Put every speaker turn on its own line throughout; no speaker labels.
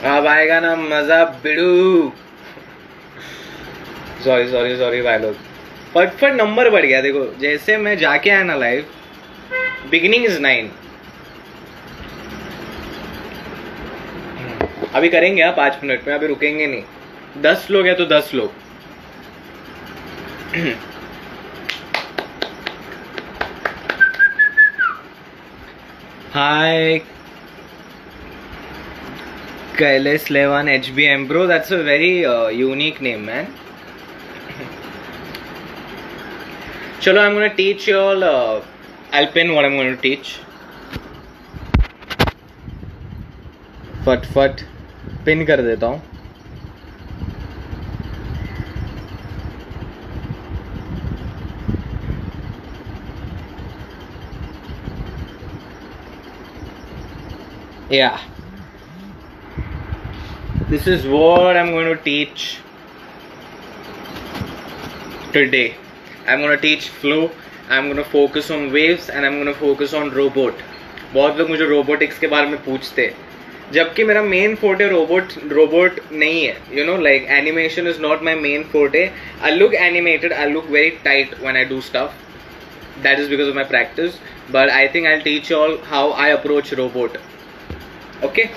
अब आएगा ना मजा बिड़ू। सॉरी सॉरी सॉरी भाई लोग, फटफट नंबर बढ़ गया। देखो जैसे मैं जाके आया ना लाइव, बिगिनिंग इज 9। अभी करेंगे आप 5 मिनट में, अभी रुकेंगे नहीं। 10 लोग हैं तो 10 लोग। हाय Kailash Levan HBM, bro, that's a very unique name, man. Chalo, I'm gonna teach you all. I'll pin what I'm gonna teach. फट फट पिन कर देता हूँ। Yeah. This is what I'm going to teach today. I'm going to teach flow. I'm going to focus on waves and I'm going to focus on robot. बहुत लोग मुझे robotics के बारे में पूछते हैं, जबकि मेरा मेन फोर्टे रोबोट नहीं है। You know, like animation is not my main forte. I look animated, I look very tight when I do stuff. That is because of my practice. But I think I teach all how I approach robot. Okay,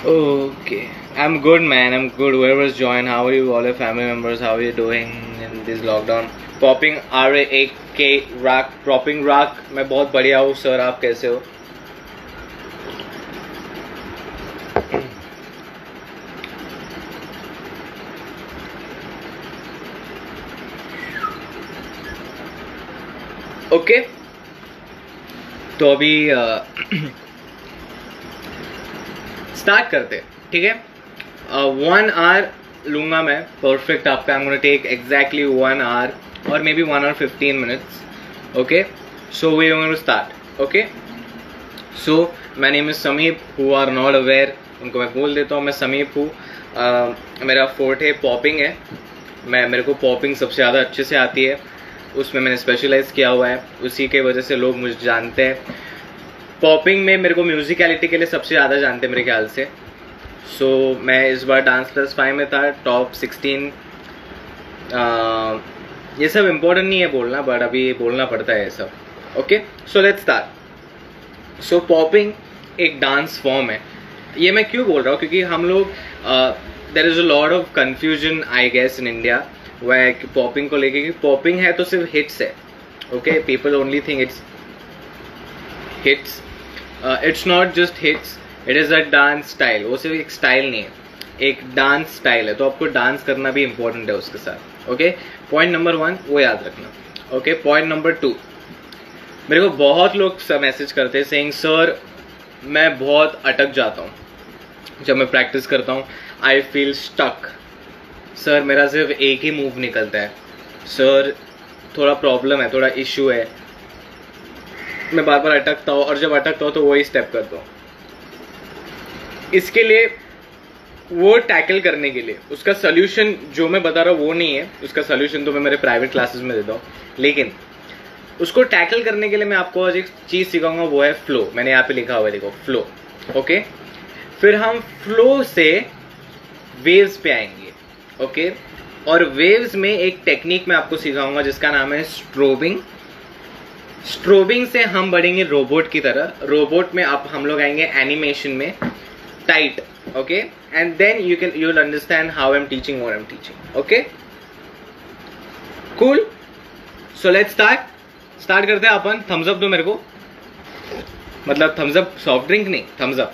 okay, I'm good, man. I'm good. Whoever's joined, how are you? All your family members, how are you doing in this lockdown? Popping RAK Rock, Popping Rock. मैं बहुत बढ़िया हूँ sir, आप कैसे हो? Okay, तो अभी start करते, ठीक है? 1 आवर लूंगा मैं परफेक्ट आपका. I am gonna take exactly 1 hour और maybe 1 hour 15 minutes. Okay, so we are going to start. Okay, so my name is Sameep. Who are not aware उनको मैं बोल देता हूँ, मैं समीप हूँ. मेरा फोर्ट है पॉपिंग है. मेरे को पॉपिंग सबसे ज़्यादा अच्छे से आती है, उसमें मैंने स्पेशलाइज किया हुआ है, उसी के वजह से लोग मुझे जानते हैं. पॉपिंग में मेरे को म्यूजिकलिटी के लिए सबसे ज़्यादा जानते हैं मेरे ख्याल से. सो मैं इस बार डांस प्लस 5 में था, टॉप 16. ये सब इम्पोर्टेंट नहीं है बोलना, बट अभी बोलना पड़ता है ये सब. Okay, so let's start. So popping एक डांस फॉर्म है. ये मैं क्यों बोल रहा हूँ, क्योंकि हम लोग there is a lot of confusion I guess in India वह पॉपिंग को लेके कि पॉपिंग है तो सिर्फ हिट्स है. Okay, people only think it's hits. It's not just hits, it is a dance style. वो सिर्फ एक स्टाइल नहीं है, एक डांस स्टाइल है. तो आपको डांस करना भी इंपॉर्टेंट है उसके साथ. ओके, पॉइंट नंबर 1 वो याद रखना. ओके, पॉइंट नंबर 2, मेरे को बहुत लोग मैसेज करते हैं सेइंग सर मैं बहुत अटक जाता हूँ जब मैं प्रैक्टिस करता हूँ. I feel stuck. सर मेरा सिर्फ एक ही मूव निकलता है. सर थोड़ा प्रॉब्लम है, थोड़ा इश्यू है, मैं बार बार अटकता हूँ और जब अटकता हूँ तो वही स्टेप करता हूँ. इसके लिए वो टैकल करने के लिए उसका सोल्यूशन जो मैं बता रहा हूँ वो नहीं है. उसका सोल्यूशन तो मैं मेरे प्राइवेट क्लासेस में देता हूँ, लेकिन उसको टैकल करने के लिए मैं आपको आज एक चीज़ सिखाऊंगा, वो है फ्लो. मैंने यहाँ पे लिखा हुआ है, देखो फ्लो. ओके, फिर हम फ्लो से वेव्स पे आएंगे. ओके, और वेव्स में एक टेक्निक मैं आपको सिखाऊंगा जिसका नाम है स्ट्रोबिंग. स्ट्रोबिंग से हम बढ़ेंगे रोबोट की तरह. रोबोट में आप हम लोग आएंगे एनिमेशन में tight. Okay, and then you will understand how I am teaching what I am teaching. Okay, cool. So let's start करते हैं अपन. थम्स अप दो मेरे को, मतलब थम्स अप सॉफ्ट ड्रिंक नहीं, थम्स अप.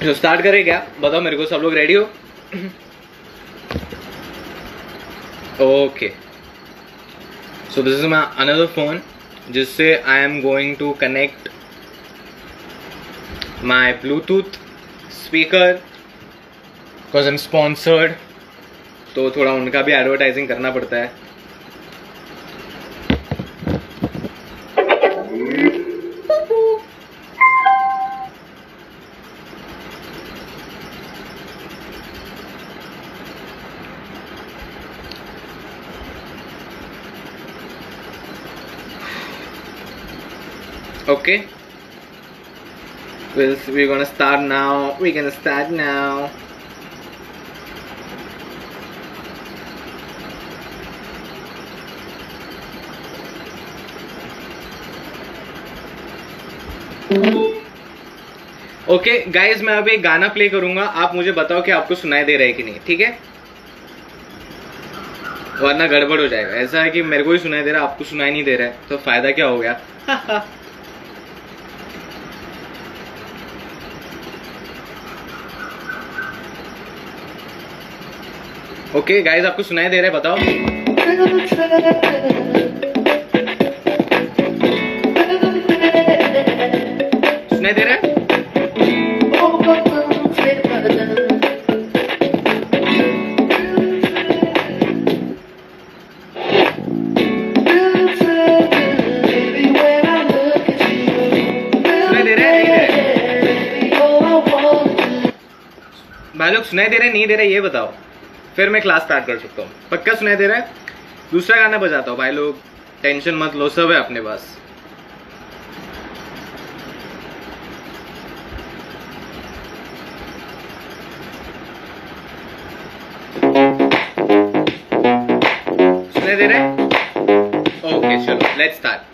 तो स्टार्ट करें क्या, बताओ मेरे को. सब लोग रेडी हो? Okay, so this is my another phone जिससे I am going to connect my Bluetooth speaker because I M sponsored. तो थोड़ा उनका भी एडवर्टाइजिंग करना पड़ता है. Okay, we're gonna start now. We're gonna start now. Okay guys, मैं अभी एक गाना प्ले करूंगा, आप मुझे बताओ कि आपको सुनाई दे रहा है कि नहीं, ठीक है? वरना गड़बड़ हो जाएगा। ऐसा है कि मेरे को ही सुनाई दे रहा है, आपको सुनाई नहीं दे रहा है, तो फायदा क्या हो गया? ओके गाइज, आपको सुनाई दे रहा है, बताओ। सुनाई दे रहा है? भाई लोग सुनाई दे रहे नहीं दे रहे ये बताओ, फिर मैं क्लास स्टार्ट कर सकता हूँ। पक्का सुनाई दे रहा है? दूसरा गाना बजाता हूँ भाई लोग, टेंशन मत लो, सब है अपने पास। सुनाई दे रहा है? ओके चलो लेट्स स्टार्ट।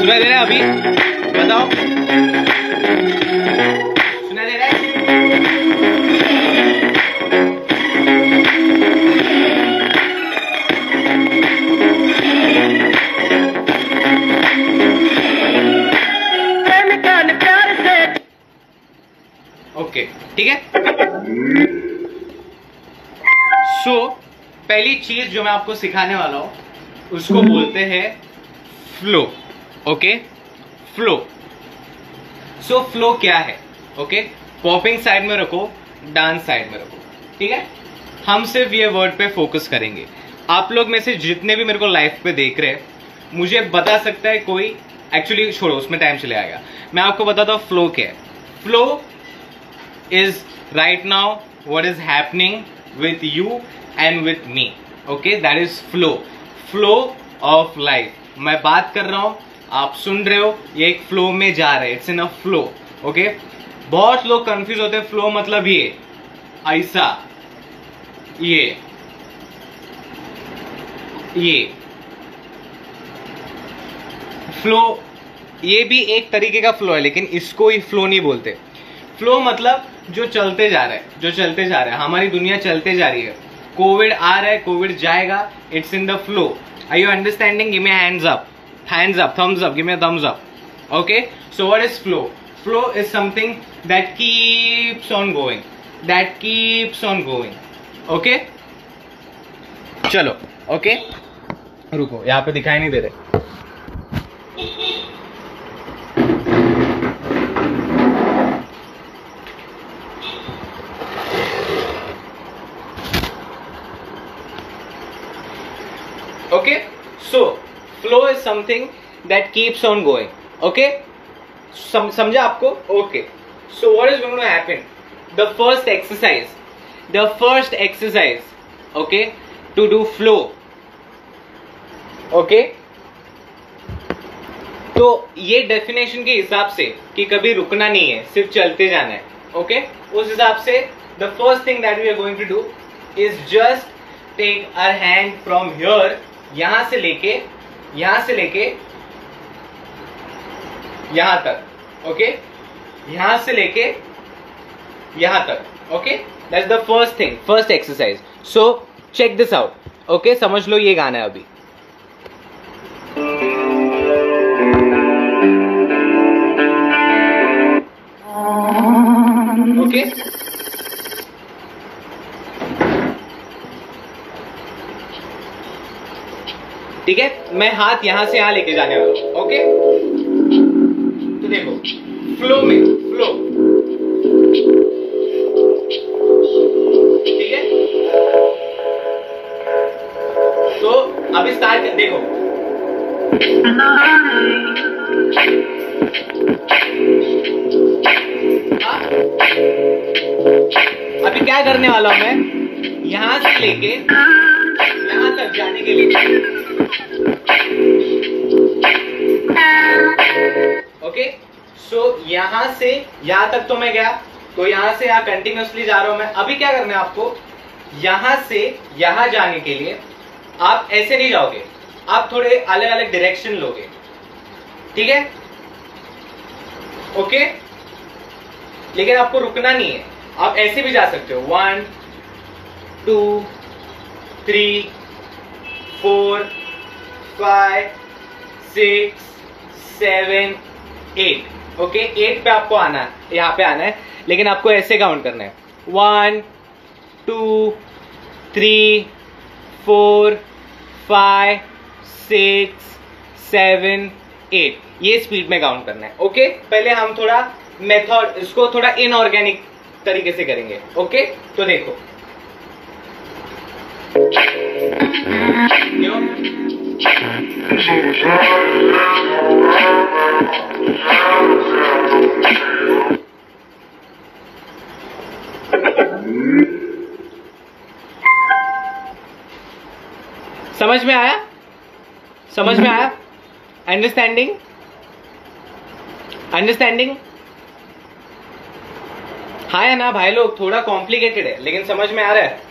सुनाई दे रहा है अभी? बताओ, सुनाई दे रहा है? ओके ठीक है। सो पहली चीज जो मैं आपको सिखाने वाला हूं उसको बोलते हैं flow. Okay, flow. So flow क्या है? ओके, पॉपिंग साइड में रखो, डांस साइड में रखो, ठीक है? हम सिर्फ ये वर्ड पे फोकस करेंगे। आप लोग में से जितने भी मेरे को लाइव पे देख रहे हैं, मुझे बता सकता है कोई, एक्चुअली छोड़ो उसमें टाइम चले आएगा, मैं आपको बताता हूं फ्लो क्या है। Flow is right now what is happening with you and with me. Okay, that is flow, flow of life. मैं बात कर रहा हूं, आप सुन रहे हो, ये एक फ्लो में जा रहे हैं, it's in a flow. Okay, बहुत लोग कंफ्यूज होते हैं, फ्लो मतलब ये ऐसा, ये फ्लो, ये भी एक तरीके का फ्लो है, लेकिन इसको ही फ्लो नहीं बोलते। फ्लो मतलब जो चलते जा रहा है, जो चलते जा रहा है, हमारी दुनिया चलते जा रही है। कोविड आ रहा है, कोविड जाएगा, it's in the flow. Are you understanding? Give me hands up, hands up, thumbs up, give me a thumbs up. Okay, so what is flow? Flow is something that keeps on going, that keeps on going. Okay, चलो। okay, रुको, यहाँ पे दिखाई नहीं दे रहे। Okay, so flow is something that keeps on going. Okay, समझा आपको? Okay, so what is going to happen? The first exercise, okay, to do flow. Okay, तो ये डेफिनेशन के हिसाब से कि कभी रुकना नहीं है, सिर्फ चलते जाना है। Okay, उस हिसाब से the first thing that we are going to do is just take our hand from here, यहां से लेके यहां तक। ओके, यहां से लेके यहां तक। Okay, that's the first thing, first exercise. So check this out. Okay, समझ लो ये गाना है अभी। ओके, ठीक है, मैं हाथ यहां से यहां लेके जाने वाला हूं। ओके, तो देखो फ्लो में, फ्लो अभी स्टार्ट कर, देखो अभी क्या करने वाला हूं मैं, यहां से लेके यहां तक जाने के लिए। ओके, सो यहां से यहां तक तो मैं गया, तो यहां से यहां कंटिन्यूसली जा रहा हूं मैं। अभी क्या करना है आपको, यहां से यहां जाने के लिए आप ऐसे नहीं जाओगे, आप थोड़े अलग अलग डायरेक्शन लोगे, ठीक है? ओके, लेकिन आपको रुकना नहीं है, आप ऐसे भी जा सकते हो। 1 2 3 4 5 6 7 8। ओके, 8 पे आपको आना है, यहां पे आना है, लेकिन आपको ऐसे काउंट करना है। 1 2 3 4 5 6 7 8, ये स्पीड में काउंट करना है। ओके, पहले हम थोड़ा मेथड, इसको थोड़ा इनऑर्गेनिक तरीके से करेंगे। ओके, तो देखो समझ में आया? समझ में आया? अंडरस्टैंडिंग? अंडरस्टैंडिंग? हाँ है ना भाई लोग, थोड़ा कॉम्प्लिकेटेड है लेकिन समझ में आ रहा है।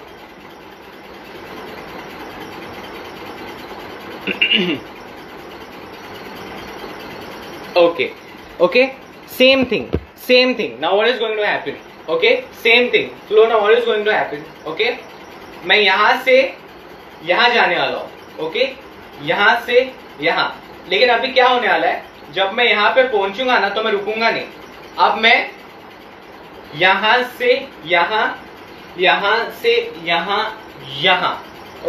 Okay okay, same thing now what is going to happen? Okay, same thing flow, now what is going to happen? Okay, मैं यहां से यहां जाने वाला हूं, ओके, यहां से यहां, लेकिन अभी क्या होने वाला है, जब मैं यहां पे पहुंचूंगा ना तो मैं रुकूंगा नहीं। अब मैं यहां से यहां, यहां से यहां, यहां,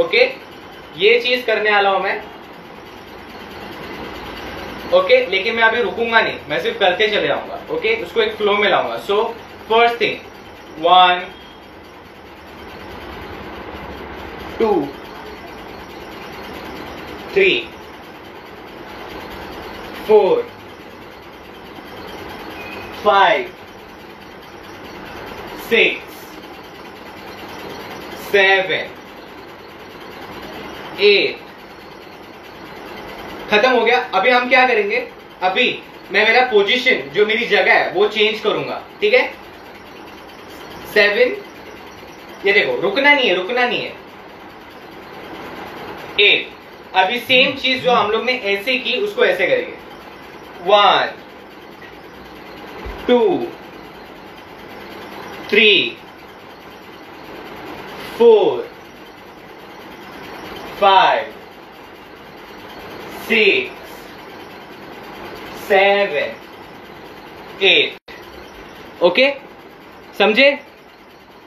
ओके, ये चीज करने वाला हूं मैं। ओके, लेकिन मैं अभी रुकूंगा नहीं, मैं सिर्फ करते चले जाऊंगा। ओके, उसको एक फ्लो में लाऊंगा। So first thing 1 2 3 4 5 6 7 8। खत्म हो गया। अभी हम क्या करेंगे, अभी मैं मेरा पोजीशन, जो मेरी जगह है वो चेंज करूंगा, ठीक है? 7, ये देखो, रुकना नहीं है, रुकना नहीं है। 8, अभी सेम चीज जो हम लोग ने ऐसे की उसको ऐसे करेंगे। 1 2 3 4 5 6 7 8। ओके, समझे?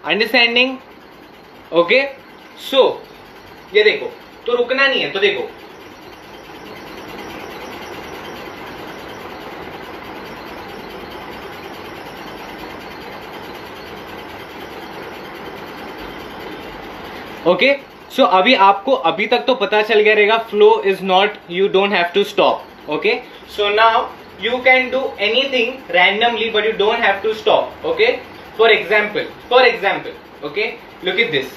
अंडरस्टैंडिंग? ओके, सो ये देखो, तो रुकना नहीं है, तो देखो ओके, सो अभी आपको अभी तक तो पता चल गया रहेगा, flow is not, you don't have to stop. Okay, so now you can do anything randomly but you don't have to stop. Okay, for example, okay, look at this.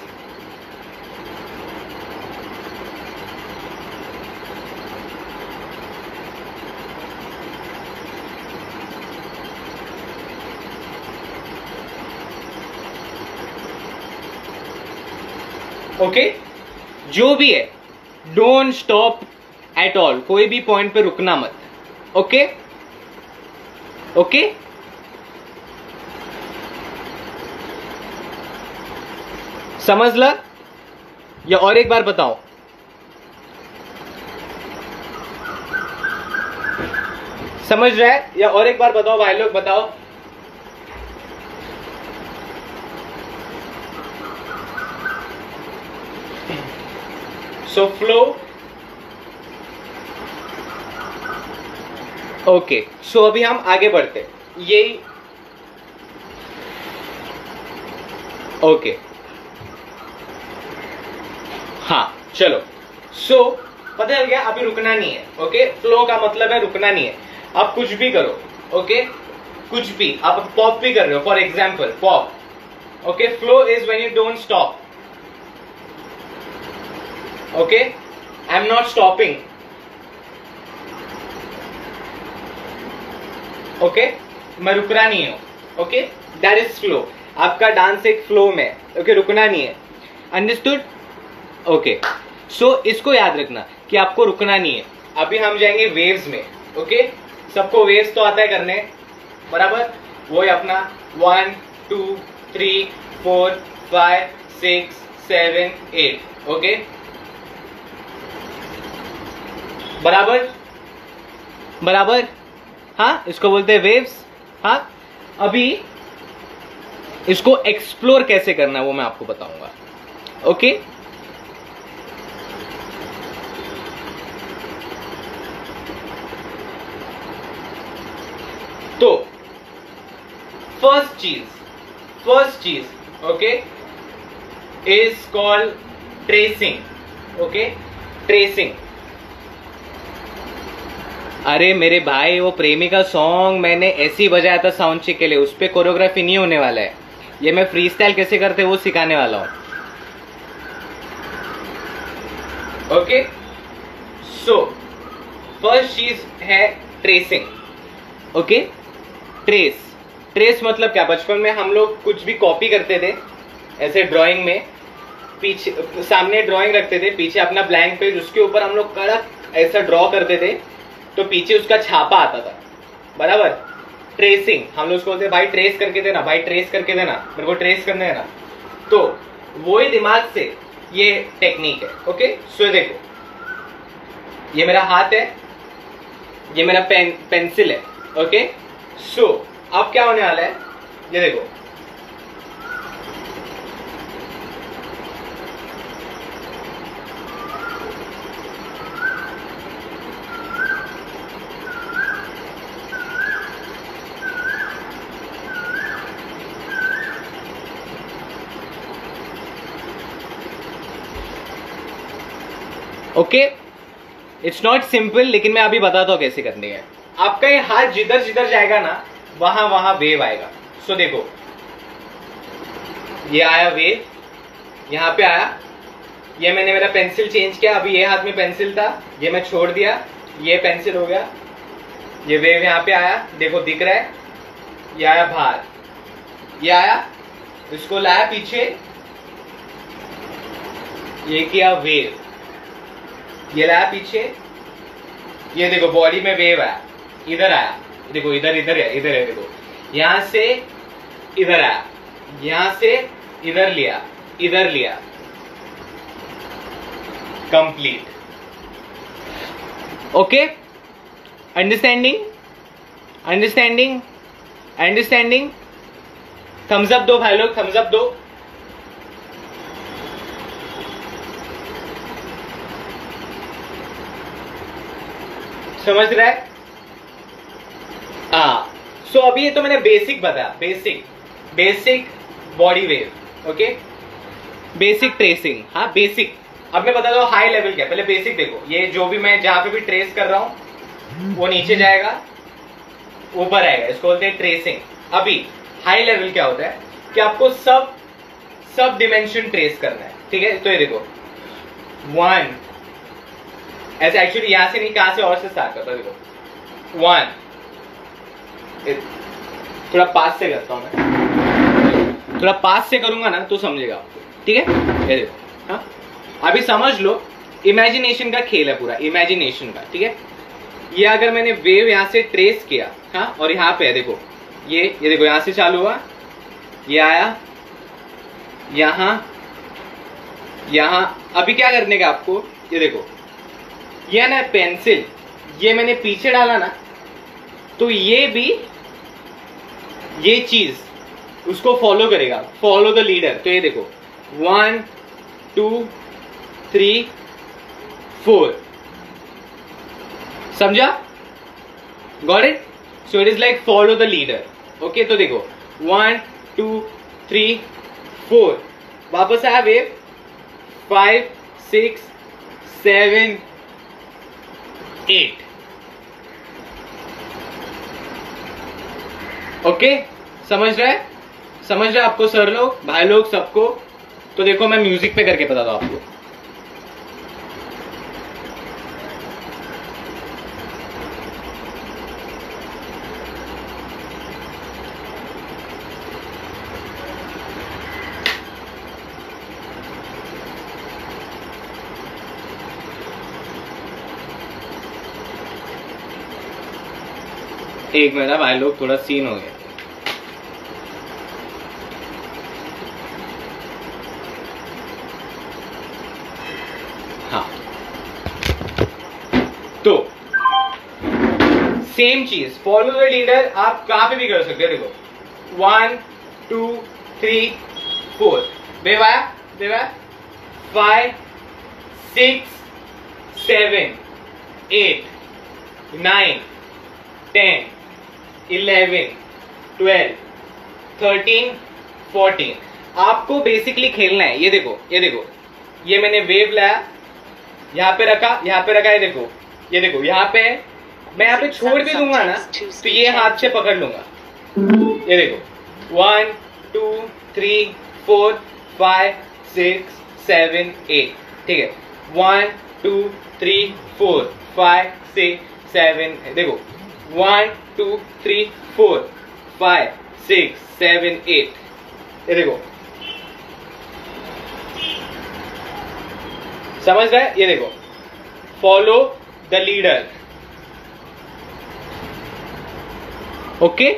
Okay, जो भी है डोंट स्टॉप एट ऑल, कोई भी point पे रुकना मत। Okay okay, समझ ला या और एक बार बताओ? समझ रहा है या और एक बार बताओ भाई लोग, बताओ? सो फ्लो, ओके, सो अभी हम आगे बढ़ते, यही ओके, हाँ चलो। सो पता चल गया, अभी रुकना नहीं है। ओके, फ्लो का मतलब है रुकना नहीं है। आप कुछ भी करो, ओके, कुछ भी, आप पॉप भी कर रहे हो, for example pop, okay, flow is when you don't stop, okay, I am not stopping, okay, मैं रुक रहा नहीं हूं, ओके, दैट इज फ्लो। आपका डांस एक फ्लो में, ओके, रुकना नहीं है, अंडरस्टूड? ओके, सो इसको याद रखना कि आपको रुकना नहीं है। अभी हम जाएंगे वेव्स में, ओके, सबको वेव्स तो आता है करने, बराबर, वो है अपना 1 2 3 4 5 6 7 8, ओके, बराबर बराबर, हाँ, इसको बोलते हैं वेव्स। हाँ, अभी इसको एक्सप्लोर कैसे करना है वो मैं आपको बताऊंगा, ओके। तो फर्स्ट चीज, okay, is called tracing, okay, tracing. अरे मेरे भाई, वो प्रेमिका सॉन्ग मैंने ऐसे ही बजाया था साउंड चेक के लिए, उस पर कोरियोग्राफी नहीं होने वाला है। ये मैं फ्री स्टाइल कैसे करते वो सिखाने वाला हूं, ओके। सो फर्स्ट चीज है ट्रेसिंग, ओके। ट्रेस मतलब क्या, बचपन में हम लोग कुछ भी कॉपी करते थे ऐसे ड्राइंग में, पीछे सामने ड्राइंग रखते थे, पीछे अपना ब्लैंक पेज, उसके ऊपर हम लोग कड़क ऐसा ड्रॉ करते थे, तो पीछे उसका छापा आता था, बराबर। ट्रेसिंग हम लोग उसको बोलते, भाई ट्रेस करके देना, भाई ट्रेस करके देना, मेरे को ट्रेस करने देना। तो वही दिमाग से ये टेक्निक है, ओके। सो देखो, ये मेरा हाथ है, ये मेरा पेंसिल है, ओके। सो अब क्या होने वाला है, ये देखो, ओके, इट्स नॉट सिंपल, लेकिन मैं अभी बताता हूं कैसे करनी है। आपका ये हाथ जिधर जिधर जाएगा ना, वहां वहां वेव आएगा। सो देखो, ये आया वेव, यहां पे आया, ये मैंने मेरा पेंसिल चेंज किया, अभी ये हाथ में पेंसिल था, ये मैं छोड़ दिया, ये पेंसिल हो गया, ये वेव यहां पे आया, देखो दिख रहा है, ये आया बाहर, ये आया, इसको लाया पीछे, ये किया वेव, ये लाया पीछे, ये देखो बॉडी में वेव आया, इधर आया, देखो इधर इधर है, इधर है, देखो यहां से इधर आया, यहां से इधर लिया, इधर लिया, complete, okay. Understanding, understanding, understanding. Thumbs up दो भाई लोग, थम्स अप दो। समझ रहा है? हाँ, सो अभी ये तो मैंने बेसिक बताया, basic body wave, okay, basic tracing, हाँ बेसिक। अब मैं बता दूं हाई लेवल क्या, पहले बेसिक देखो, ये जो भी मैं जहां पे भी ट्रेस कर रहा हूं वो नीचे जाएगा, ऊपर आएगा, इसको बोलते हैं ट्रेसिंग। अभी हाई लेवल क्या होता है कि आपको सब डिमेंशन ट्रेस करना है, ठीक है। तो ये देखो 1, ऐसे एक्चुअली यहां से नहीं, कहां से और से स्टार्ट करता हूं, देखो 1, थोड़ा पास से करता हूं मैं, थोड़ा पास से करूंगा ना तो समझेगा आपको, ठीक है। ये देखो, हाँ अभी समझ लो, इमेजिनेशन का खेल है पूरा, इमेजिनेशन का, ठीक है। ये अगर मैंने वेव यहां से ट्रेस किया, हाँ, और यहां पे है देखो, ये देखो यहां से चालू हुआ, ये आया यहां, अभी क्या करने का आपको, ये देखो, ये ना पेंसिल, ये मैंने पीछे डाला ना, तो ये भी ये चीज उसको फॉलो करेगा, फॉलो द लीडर। तो ये देखो 1 2 3 4, समझा? Got it? So it is like follow the leader, okay. तो देखो 1 2 3 4, वापस आया वेव, 5 6 7 8. ओके, समझ रहे आपको सर लोग, भाई लोग, सबको? तो देखो मैं म्यूजिक पे करके बताता हूं आपको. एक मिनट भाई लोग, थोड़ा सीन हो गया. हाँ, तो सेम चीज, फॉलो द लीडर आप कहां पे भी कर सकते हो. देखो 1 2 3 4, बेवाया 5 6 7 8 9 10 11 12 13 14. आपको बेसिकली खेलना है. ये देखो, ये मैंने वेव लाया, यहाँ पे रखा, ये देखो यहाँ पे है. मैं यहाँ पे छोड़ भी दूंगा ना तो ये हाथ से पकड़ लूंगा. ये देखो 1 2 3 4 5 6 7 8. ठीक है, 1 2 3 4 5 6 7. देखो 1 2 3 4 5 6 7 8. ये देखो, समझ रहे? ये देखो, फॉलो द लीडर. ओके,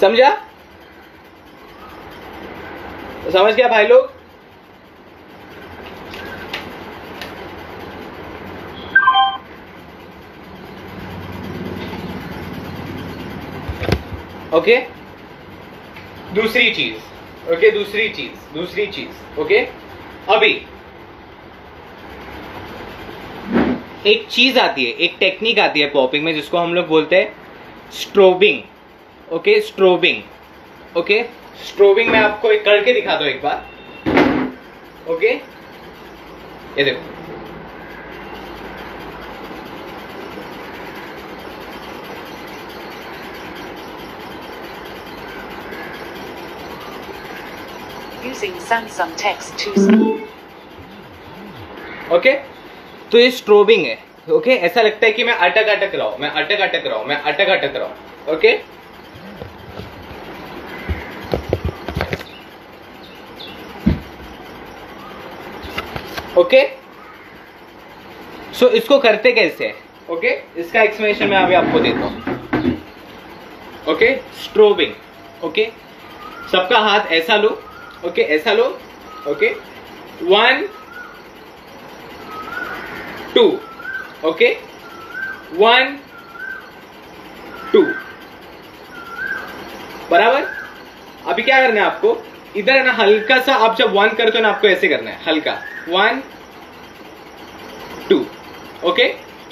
समझा? समझ गया भाई लोग? ओके, दूसरी चीज. ओके, अभी एक चीज आती है, एक टेक्निक आती है पॉपिंग में जिसको हम लोग बोलते हैं strobing. Okay, strobing. Okay, strobing में आपको एक करके दिखा दो एक बार. ओके, ये देखो,
using Samsung Text to.
Okay, तो ये स्ट्रोबिंग है. ओके, ऐसा लगता है कि मैं अटक रहा हूं. ओके, ओके, सो इसको करते कैसे? ओके, इसका एक्सप्लेनेशन मैं अभी आपको देता हूं. Okay, strobing. ओके, सबका हाथ ऐसा लो. ओके, ऐसा लो. ओके, 1 2. ओके, 1 2. बराबर. अभी क्या करना है आपको? इधर है ना, हल्का सा आप जब 1 करते हो ना, आपको ऐसे करना है, हल्का 1 2. ओके,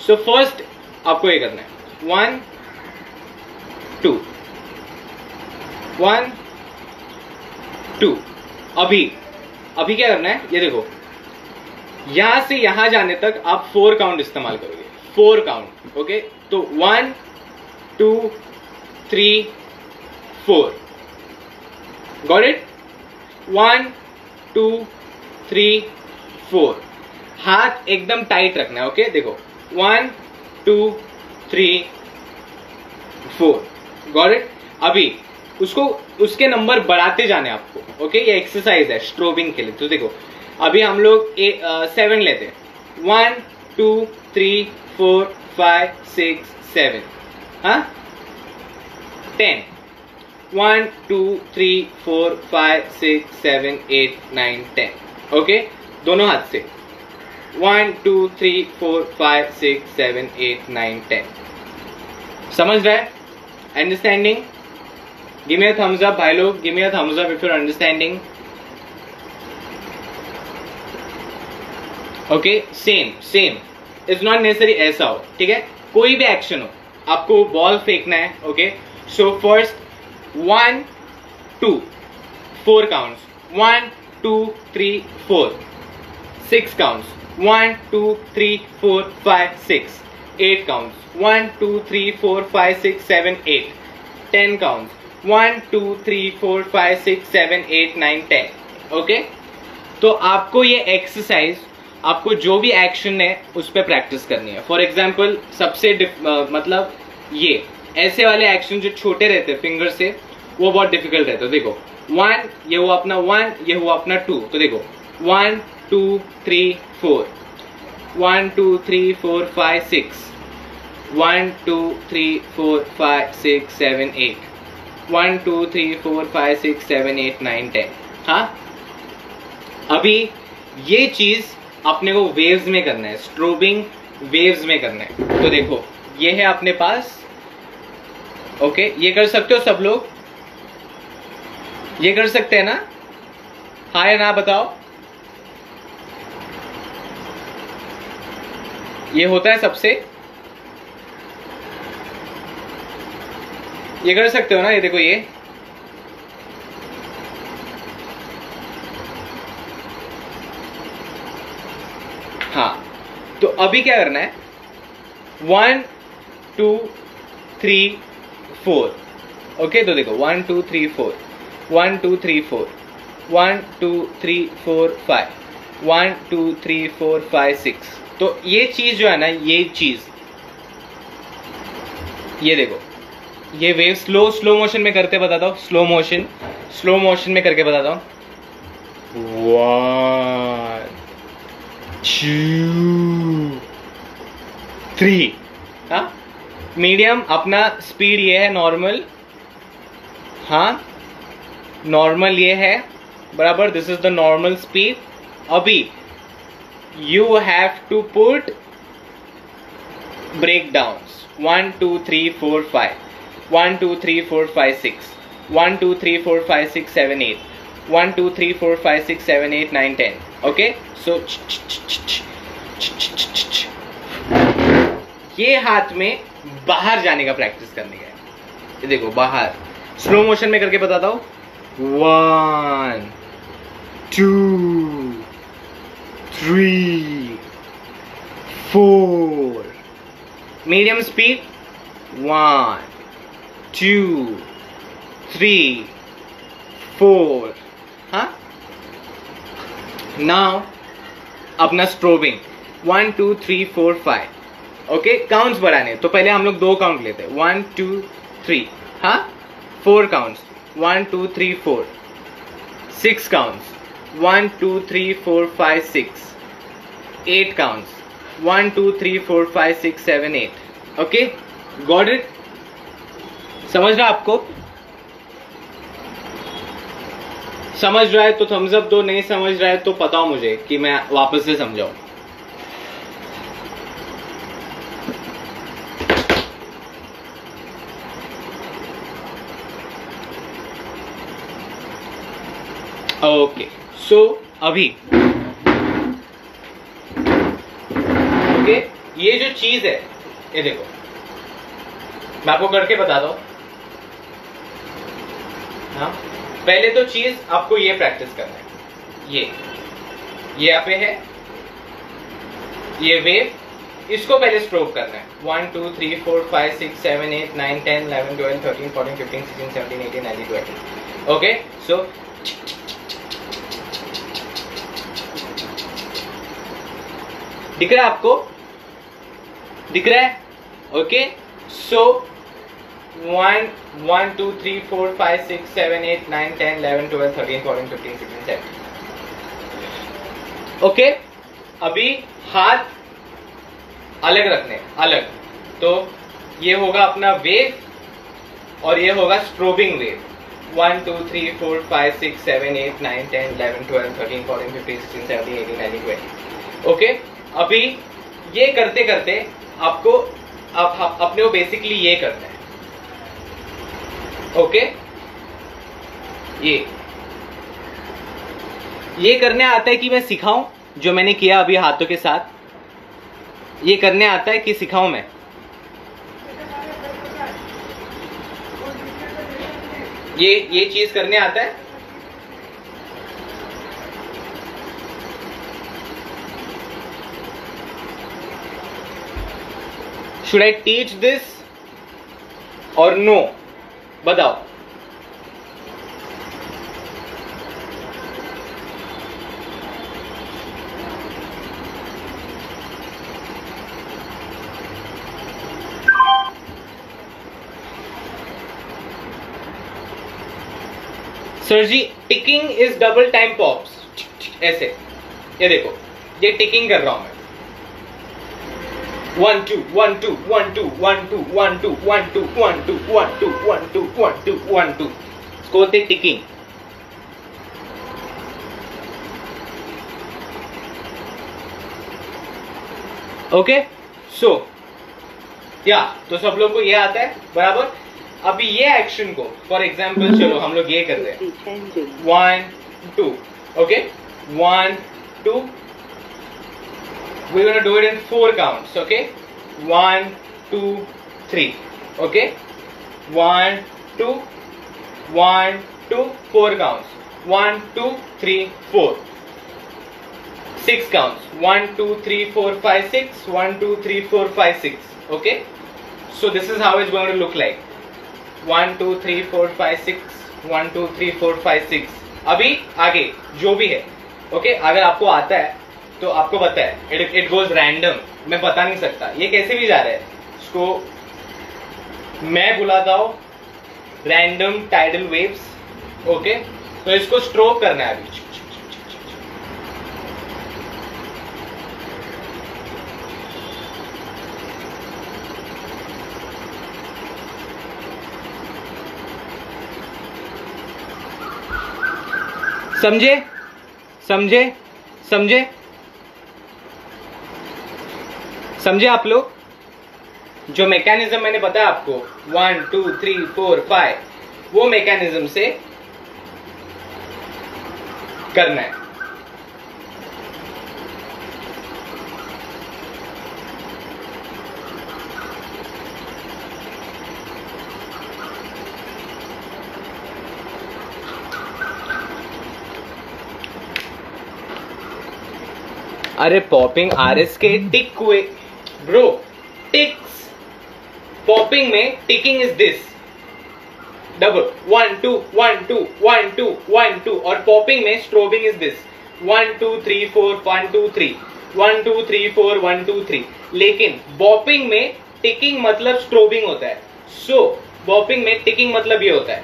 सो फर्स्ट आपको ये करना है 1 2 1 2. अभी क्या करना है? ये देखो, यहां से यहां जाने तक आप 4 काउंट इस्तेमाल करोगे. 4 काउंट. ओके, तो 1 2 3 4. Got it? 1 2 3 4. हाथ एकदम टाइट रखना है. ओके, देखो 1 2 3 4. Got it? अभी उसको, उसके नंबर बढ़ाते जाने आपको. ओके, ये एक्सरसाइज है स्ट्रोबिंग के लिए. तो देखो, अभी हम लोग 7 लेते हैं. 1 2 3 4 5 6 7. हाँ, 10. 1 2 3 4 5 6 7 8 9 10. ओके, दोनों हाथ से 1 2 3 4 5 6 7 8 9 10. समझ रहा है? Understanding? Give me a thumbs up भाई लोग, give me a thumbs up if you are understanding. Okay, same is not necessary ऐसा हो. ठीक है, कोई भी एक्शन हो, आपको बॉल फेंकना है. Okay, so first 1 2, 4 counts, 1, 2, 3, 4, 6 counts, 1, 2, 3, 4, 5, 6, 8 counts, 1, 2, 3, 4, 5, 6, 7, 8, 10 counts, 1, 2, 3, 4, 5, 6, 7, 8, 9, 10. Okay, तो आपको ये एक्सरसाइज, आपको जो भी एक्शन है उस पर प्रैक्टिस करनी है. फॉर एग्जाम्पल सबसे मतलब ये ऐसे वाले एक्शन जो छोटे रहते हैं फिंगर से, वो बहुत डिफिकल्ट रहते हैं. देखो 1, ये हुआ अपना 1, ये हुआ अपना 2. तो देखो 1, 2, 3, 4, 1, 2, 3, 4, 5, 6, 1, 2, 3, 4, 5, 6, 7, 8, 1, 2, 3, 4, 5, 6, 7, 8, 9, 10. हाँ, अभी ये चीज अपने को वेव्स में करना है, स्ट्रोबिंग वेव्स में करना है. तो देखो ये है अपने पास. ओके, ये कर सकते हो सब लोग? ये कर सकते हैं ना? हाँ या ना बताओ. ये होता है सबसे? ये कर सकते हो ना? ये देखो, ये हाँ. तो अभी क्या करना है? 1, 2, 3, 4. ओके, तो देखो 1, 2, 3, 4, 1, 2, 3, 4, 1, 2, 3, 4, 5, 1, 2, 3, 4, 5, 6. तो ये चीज जो है ना, ये चीज, ये देखो, ये वेव स्लो मोशन में करते बताता हूँ. स्लो मोशन में करके बताता हूँ. 1, 2, 3. हाँ, मीडियम अपना स्पीड ये है, नॉर्मल. हाँ, नॉर्मल ये है बराबर. This is the normal speed. अभी you have to put breakdowns. 1, 2, 3, 4, 5, 1, 2, 3, 4, 5, 6, 1, 2, 3, 4, 5, 6, 7, 8, 1, 2, 3, 4, 5, 6, 7, 8, 9, 10. Okay, सो ये हाथ में बाहर जाने का प्रैक्टिस करने का है. ये देखो बाहर, स्लो मोशन में करके बताता हूं. 1, 2, 3, 4. Medium speed. 1, 2, 3, 4. हाँ, नाउ अपना स्ट्रोबिंग. 1, 2, 3, 4, 5. ओके, काउंट्स बढ़ाने. तो पहले हम लोग 2 काउंट लेते हैं. 1, 2, 3. हाँ, 4 counts. 1, 2, 3, 4. 6 counts. 1, 2, 3, 4, 5, 6. 8 counts. 1, 2, 3, 4, 5, 6, 7, 8. Okay, got it? समझ रहा आपको? समझ रहा है तो थम्स अप दो, नहीं समझ रहा है तो बताओ मुझे कि मैं वापस से समझाऊं. ओके, सो अभी ओके, ये जो चीज है, ये देखो, मैं आपको करके बता दो. हाँ, पहले तो चीज आपको ये प्रैक्टिस करना है. ये यहाँ पे है, ये वेव, इसको पहले स्ट्रोक करना है. 1, 2, 3, 4, 5, 6, 7, 8, 9, 10, 11, 12, 13, 14, 15, 16, 17, 18, 19, 20. ओके, सो दिख रहा है आपको? दिख रहा है? ओके, सो 1, 2, 3, 4, 5, 6, 7, 8, 9, 10, 11, 12, 13, 14, 15, 16, 17. ओके, अभी हाथ अलग रखने, अलग. तो ये होगा अपना वेव और ये होगा स्ट्रोबिंग वेव. 1, 2, 3, 4, 5, 6, 7, 8, 9, 10, 11, 12, 13, 14, 15, 16, 17, 18, 19, 20. ओके, अभी ये करते करते आपको अपने को बेसिकली ये करना है. ओके, ये करने आता है कि मैं सिखाऊं, जो मैंने किया अभी हाथों के साथ, ये करने आता है कि सिखाऊं मैं? ये चीज करने आता है? Should I teach this or no? बताओ. Sir ji ticking is double time pops. ऐसे ये देखो, ये टिकिंग कर रहा हूं मैं. 1 2 1 2 1 2 1 2 1 2 1 2 1 2 1 2 1 2 1 2 1 2. इसको बोलते टिकिंग. ओके सो या तो सब लोग को ये आता है बराबर. अभी ये एक्शन को फॉर एग्जाम्पल चलो हम लोग ये करते हैं 1 2. Okay 1 2. we're gonna do it in 4 counts. Okay 1 2 3. Okay 1 2 1 2 4 counts. 1 2 3 4. 6 counts. 1 2 3 4 5 6. 1 2 3 4 5 6. Okay so this is how it's going to look like. 1 2 3 4 5 6. 1 2 3 4 5 6. अभी आगे जो भी है ओके अगर आपको आता है तो आपको पता है इट गोज रैंडम. मैं बता नहीं सकता ये कैसे भी जा रहा है. इसको मैं बुलाता हूं रैंडम टाइडल वेव्स. ओके तो इसको स्ट्रोक करना है अभी. समझे समझे समझे समझे आप लोग. जो मैकेनिज्म मैंने बताया आपको 1 2 3 4 5 वो मैकेनिज्म से करना है. अरे पॉपिंग आरएस के टिक हुए ब्रो. टिक्स पॉपिंग में टिकिंग इज दिस डबल 1 2 1 2 1 2 1 2 और पॉपिंग में स्ट्रोबिंग इज दिस 1 2 3 4 1 2 3 1 2 3 4 1 2 3. लेकिन बॉपिंग में टिकिंग मतलब स्ट्रोबिंग होता है. सो बॉपिंग में टिकिंग मतलब ये होता है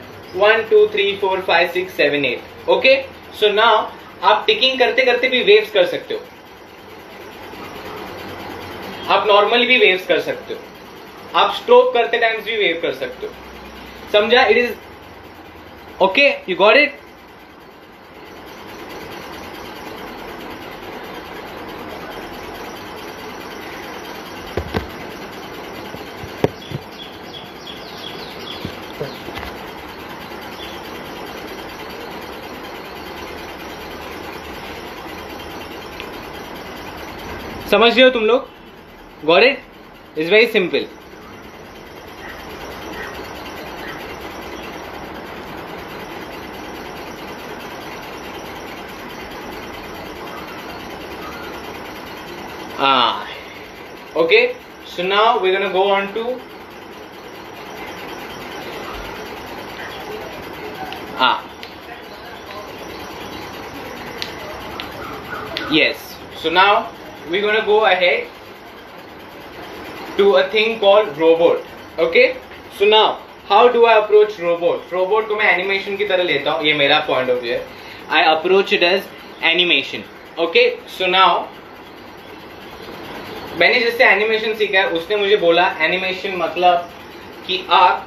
1 2 3 4 5 6 7 8. ओके सो नाउ आप टिकिंग करते करते भी वेव्स कर सकते हो. आप नॉर्मली भी वेव्स कर सकते हो. आप स्ट्रोक करते टाइम्स भी वेव कर सकते हो. समझा. It is okay. You got it. समझ रहे हो तुम लोग. Got it? It's very simple. Okay. So now we're gonna go on to yes. So now we're gonna go ahead to a thing called robot. Okay so now how do I approach robot. robot को मैं animation की तरह लेता हूँ. ये मेरा point of view है. I approach it as animation. Okay so now मैंने जिससे animation सीखा है उसने मुझे बोला animation मतलब कि आप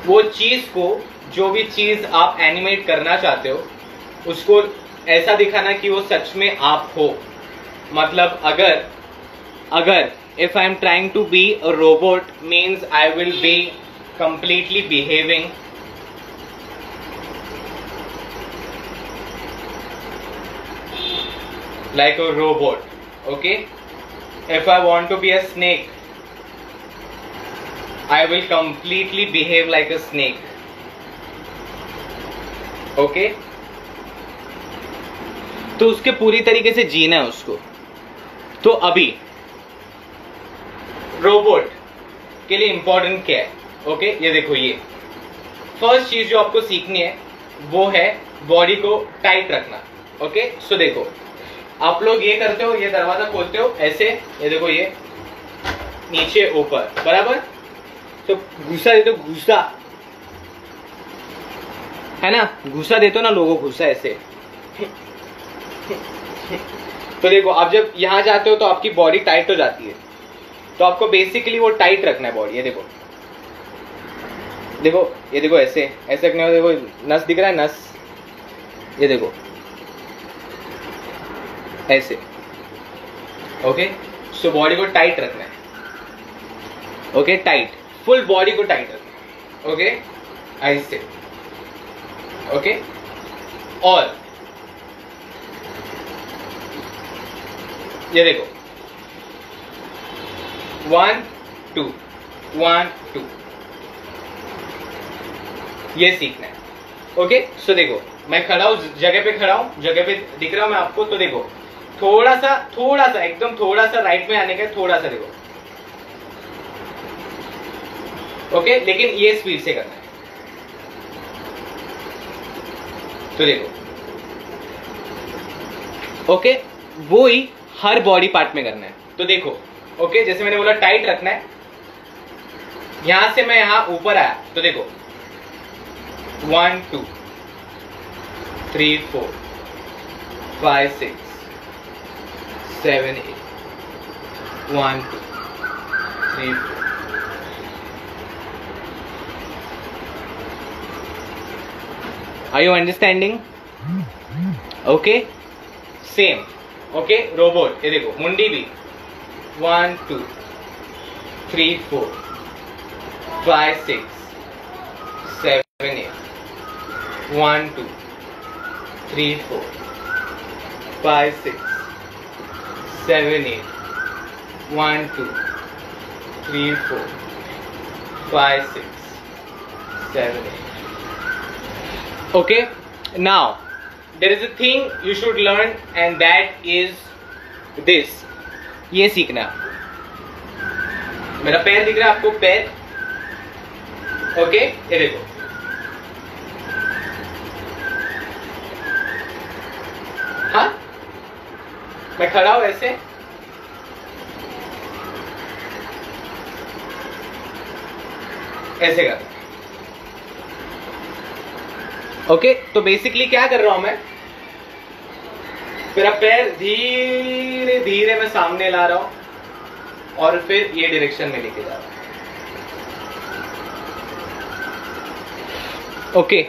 वो चीज को जो भी चीज आप एनिमेट करना चाहते हो उसको ऐसा दिखाना कि वो सच में आप हो. मतलब अगर if I am trying to be a robot means I will be completely behaving like a robot. Okay if I want to be a snake I will completely behave like a snake. Okay, तो उसके पूरी तरीके से जीना है उसको। तो अभी robot के लिए इंपॉर्टेंट क्या है? ओके, ये देखो, ये फर्स्ट चीज जो आपको सीखनी है वो है बॉडी को टाइट रखना। ओके, सो देखो, आप लोग ये करते हो, ये दरवाजा खोलते हो ऐसे, ये देखो, ये नीचे ऊपर, बराबर। तो घुसा देते हो, घुसा है ना, घुसा देते हो ना लोगों, घुसा ऐसे। तो देखो, आप जब यहां जाते हो तो आपकी बॉडी टाइट हो जाती है, तो आपको बेसिकली वो टाइट रखना है बॉडी। ये देखो, देखो, ये देखो, ऐसे ऐसे रखने, देखो नस दिख रहा है, नस, ये देखो ऐसे। ओके, सो बॉडी को टाइट रखना है। ओके, टाइट, फुल बॉडी को टाइट रखना है। ओके, ऐसे। ओके, और ये देखो, 1 2 1 2, ये सीखना है। ओके, सो देखो, मैं खड़ा हूं, जगह पे खड़ा हूं, जगह पे दिख रहा हूं मैं आपको। तो देखो, थोड़ा सा एकदम थोड़ा सा राइट में आने का, थोड़ा सा देखो। ओके, लेकिन ये स्पीड से करना है। तो देखो, ओके, वो ही हर बॉडी पार्ट में करना है। तो देखो, ओके, जैसे मैंने बोला टाइट रखना है, यहां से मैं यहां ऊपर आया, तो देखो 1 2 3 4 5 6 7 8 1 2 3 4। Are you understanding? Okay, same. Okay, robot, ये देखो, मुंडी भी 1 2 3 4 5 6 7 8 1 2 3 4 5 6 7 8 1 2 3 4 5 6 7 8। Okay, now there is a thing you should learn, and that is this. ये सीखना। मेरा पैर दिख रहा है आपको, पैर? ओके, ये देखो, हाँ, मैं खड़ा हूं ऐसे, ऐसे कर। ओके, तो बेसिकली क्या कर रहा हूं मैं, मेरा पैर धीरे धीरे मैं सामने ला रहा हूं और फिर ये डायरेक्शन में लेके जा रहा हूं। Okay,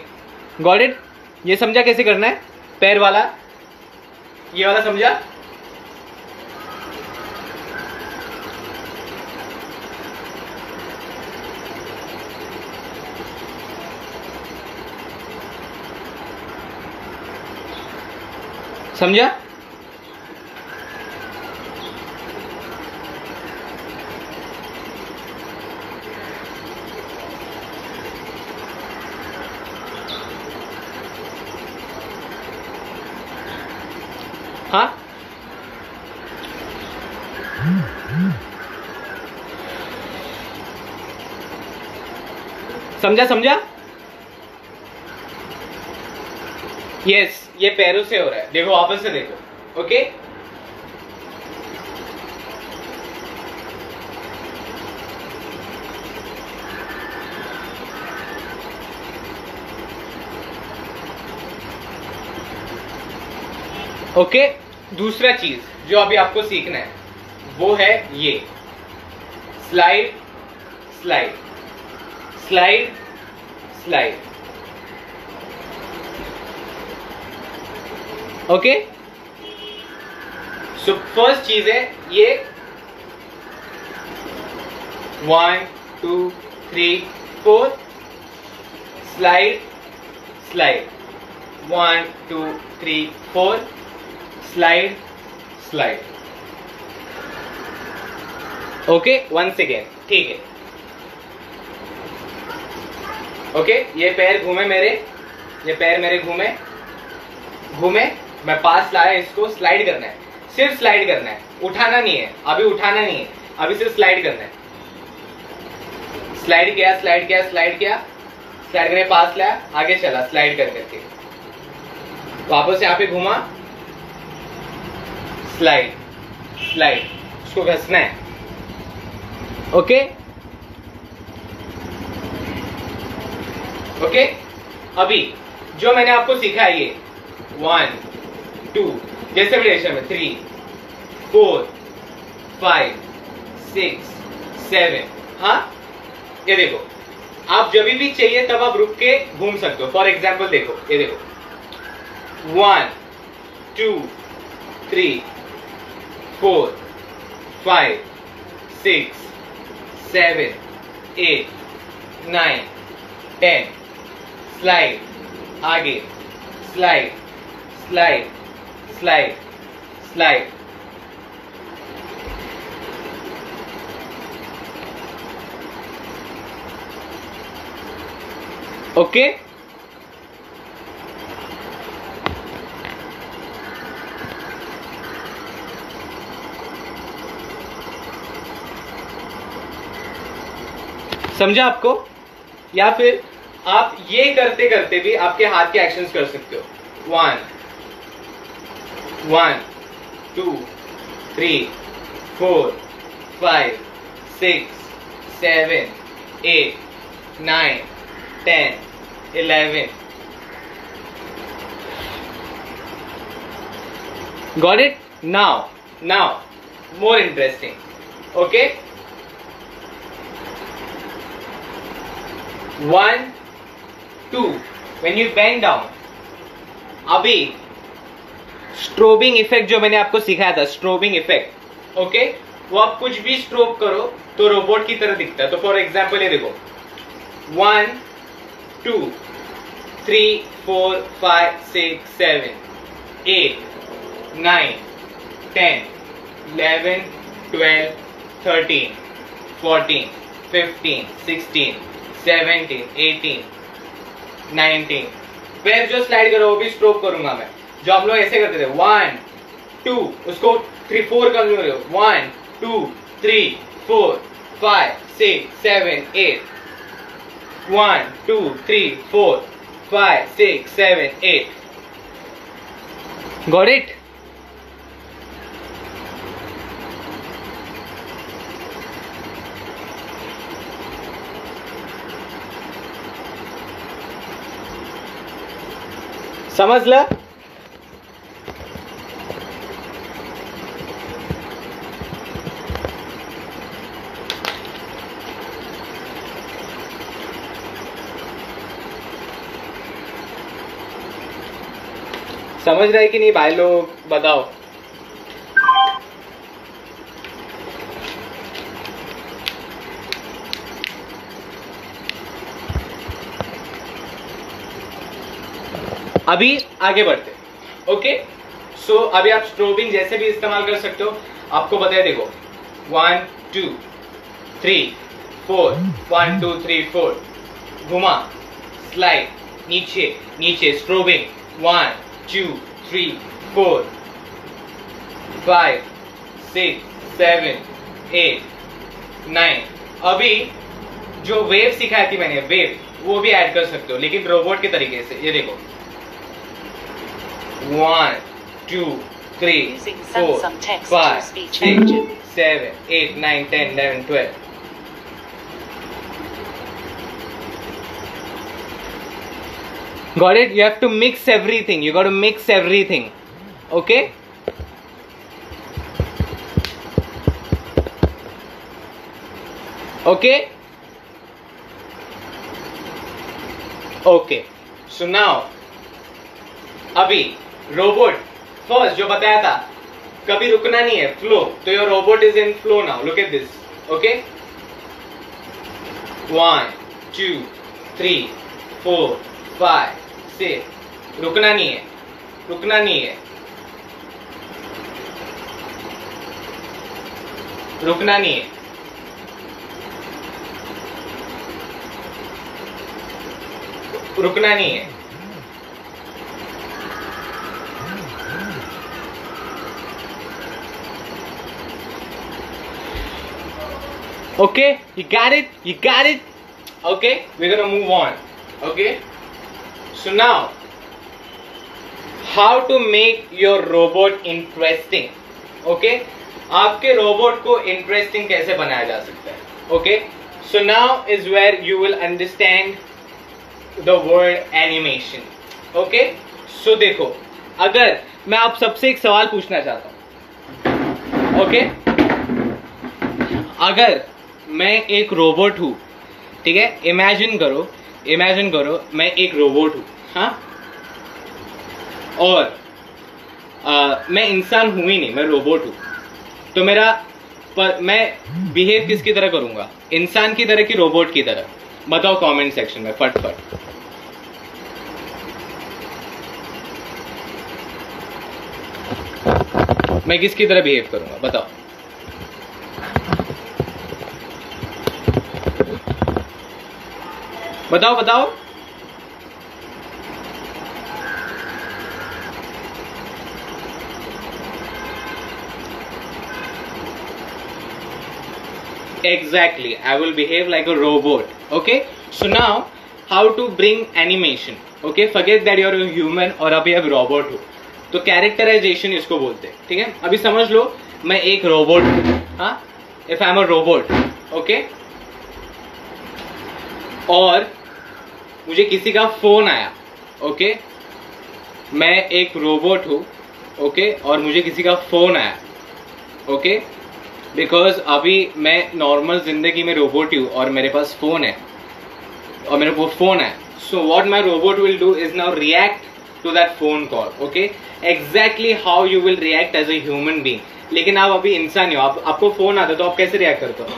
got it? ये समझा कैसे करना है? पैर वाला, ये वाला समझा? समझा? हाँ, समझा? समझा? यस, ये पैरों से हो रहा है। देखो, वापस से देखो। ओके, ओके, दूसरा चीज जो अभी आपको सीखना है वो है ये slide slide slide slide. Okay, so first चीज है ये 1 2 3 4 slide slide 1 2 3 4 slide slide. Okay, once again, ठीक है। ओके, ये पैर घूमे मेरे, ये पैर मेरे घूमे घूमे, मैं पास लाया, इसको स्लाइड करना है, सिर्फ स्लाइड करना है, उठाना नहीं है, अभी उठाना नहीं है, अभी सिर्फ स्लाइड करना है। स्लाइड किया स्लाइड किया स्लाइड किया, स्लाइड करने पास लाया, आगे चला स्लाइड कर करके, वापस यहाँ पे घुमा, स्लाइड स्लाइड, उसको घसना है। ओके ओके, अभी जो मैंने आपको सिखाया ये 1 2 जैसे भी डायरेक्शन में 3 4 5 6 7, हाँ ये देखो, आप जब भी चाहिए तब आप रुक के घूम सकते हो। फॉर एग्जाम्पल देखो, ये देखो 1 2 3 4 5 6 7 8 9 10, स्लाइड आगे, slide slide slide slide. Okay समझा आपको? या फिर आप ये करते करते भी आपके हाथ के एक्शंस कर सकते हो। 1 1 2 3 4 5 6 7 8 9 10 11। Got it? Now more interesting. Okay, 1 2 when you bend down। अभी स्ट्रोबिंग इफेक्ट जो मैंने आपको सिखाया था, स्ट्रोबिंग इफेक्ट, ओके, वो आप कुछ भी स्ट्रोब करो तो रोबोट की तरह दिखता है। तो फॉर एग्जांपल ये देखो 1 2 3 4 5 6 7 8 9 10 11 12 13 14 15 16 17 18 19। पैर जो स्लाइड करो वो भी स्ट्रोक करूंगा मैं, जो हम लोग ऐसे करते थे 1 2, उसको 3 4 कर रहे हो, 1 2 3 4 5 6 7 8, 1 2 3 4 5 6 7 8। Got it? समझ ला? समझ रहे कि नहीं भाई लोग, बताओ। अभी आगे बढ़ते, ओके। सो अभी आप स्ट्रोबिंग जैसे भी इस्तेमाल कर सकते हो, आपको बताया देखो 1 2 3 4 1 2 3 4, घुमा, स्लाइड, नीचे नीचे, स्ट्रोबिंग 1 2 3 4 5 6 7 8 9। अभी जो वेव सिखाई थी मैंने, वेव, वो भी ऐड कर सकते हो लेकिन रोबोट के तरीके से। ये देखो 1 2 3 4 5 6 7 8 9 10 11 12। Got it? You have to mix everything. You got to mix everything. Okay? Okay? Okay. So now, अभी रोबोट फर्स्ट जो बताया था, कभी रुकना नहीं है, फ्लो। तो your robot is in flow now. Look at this, okay. 1 2 3 4 5 6। रुकना नहीं है, रुकना नहीं है, रुकना नहीं है। रुकना नहीं है, Okay, you got it? You got it? Okay, we're gonna move on. Okay, so now, how to make your robot interesting? Okay, आपके रोबोट को इंटरेस्टिंग कैसे बनाया जा सकता है? Okay, so now is where you will understand the word animation. Okay, so देखो, अगर मैं आप सबसे एक सवाल पूछना चाहता हूं. Okay, अगर मैं एक रोबोट हूं, ठीक है, इमेजिन करो मैं एक रोबोट हूं, हाँ, और मैं इंसान हूं ही नहीं, मैं रोबोट हूं, तो मैं बिहेव किसकी तरह करूंगा? इंसान की तरह कि रोबोट की तरह? बताओ कमेंट सेक्शन में फट. मैं किसकी तरह बिहेव करूंगा? बताओ. बताओ. Exactly, I will behave like a robot. Okay, so now how to bring animation? Okay, forget that you're a human और अभी अब रोबोट हो, तो कैरेक्टराइजेशन इसको बोलते हैं. ठीक है, अभी समझ लो मैं एक रोबोट हूं, हाँ, if I am a robot. Okay, और मुझे किसी का फोन आया. ओके, मैं एक रोबोट हूं. ओके, और मुझे किसी का फोन आया. ओके, बिकॉज अभी मैं नॉर्मल जिंदगी में रोबोट हूं और मेरे पास फोन है और मेरे को फोन है. So what my robot will do is now react to that phone call. Okay, exactly how you will react as a human being. लेकिन आप अभी इंसान हो, आपको फोन आता है तो आप कैसे रिएक्ट करते हो?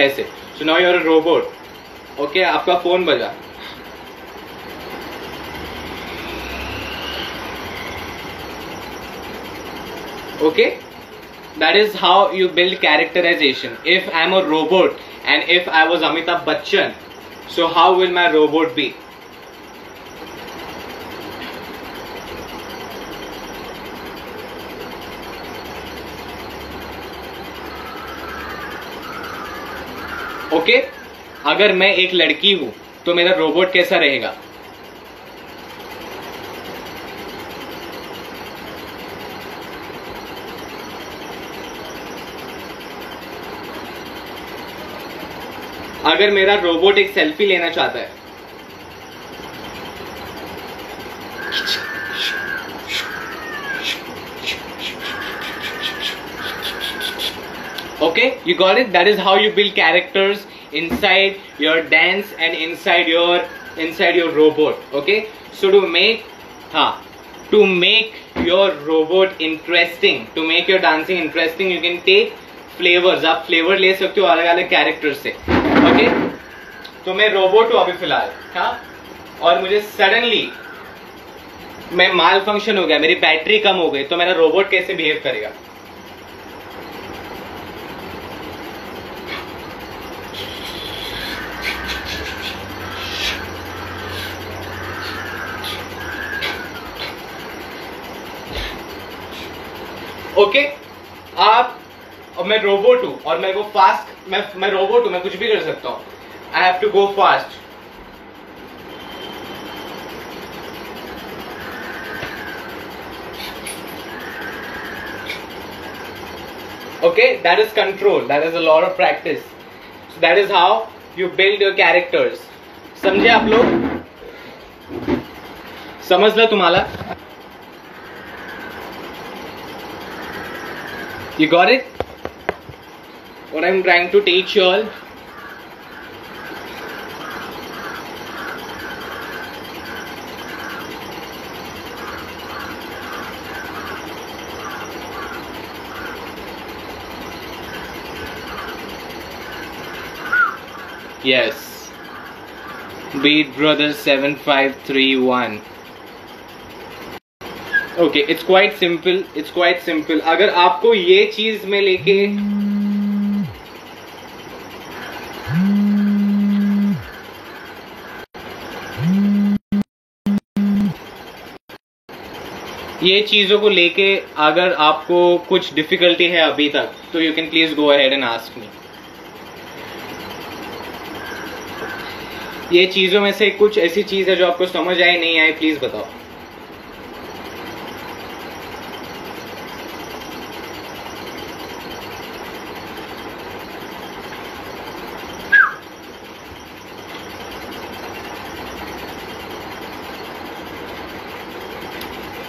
ऐसे. So now you are a robot. Okay, आपका फोन बजा. Okay, that is how you build characterization. If I am a robot and if I was Amitabh Bachchan, so how will my robot be? Okay, अगर मैं एक लड़की हूं तो मेरा robot कैसा रहेगा? अगर मेरा रोबोट एक सेल्फी लेना चाहता है, okay, you got it? That is how you build characters inside your dance and inside your robot. Okay, so to make your robot interesting, to make your dancing interesting, you can take flavors. आप flavour ले सकते हो अलग अलग character से. Okay, तो मैं robot हूं अभी फिलहाल, हाँ, और मुझे सडनली मैं माल फंक्शन हो गया, मेरी बैटरी कम हो गई, तो मेरा रोबोट कैसे बिहेव करेगा? ओके, और मैं रोबोट हूं और मेरे को फास्ट, मैं रोबोट हूं, मैं कुछ भी कर सकता हूं. I have to go fast. Okay, that is control. That is a lot of practice. So that is how you build your characters. समझे आप लोग? समझ लो तुम्हारा? You got it? What I'm trying to teach you all? Yes. Beat Brothers 7531. Okay, it's quite simple. It's quite simple. अगर आपको ये चीज में लेके ये चीजों को लेके अगर आपको कुछ डिफिकल्टी है अभी तक, तो you can please go ahead and ask me. ये चीजों में से कुछ ऐसी चीज है जो आपको समझ आए नहीं आए, प्लीज बताओ।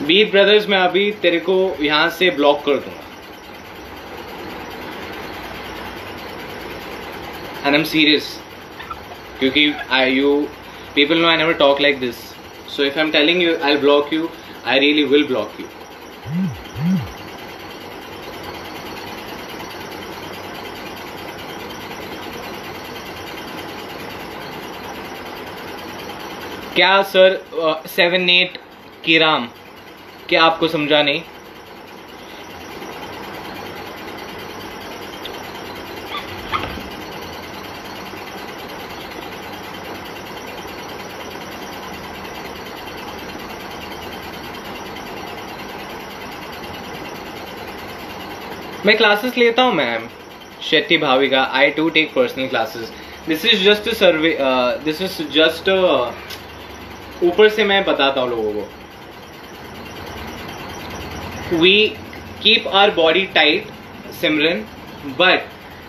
बीट ब्रदर्स, मैं अभी तेरे को यहां से ब्लॉक कर दूंगा। एंड आई एम सीरियस, क्योंकि you people know I never talk like this. So if I'm telling you I'll block you, I really will block you. क्या सर 7-8 किराम, क्या आपको समझा नहीं? मैं क्लासेस लेता हूँ ma'am Shetty Bhavika, I too take personal classes. This is just a survey, this is just ऊपर से मैं बताता हूँ लोगों को। We keep our body tight Simran, but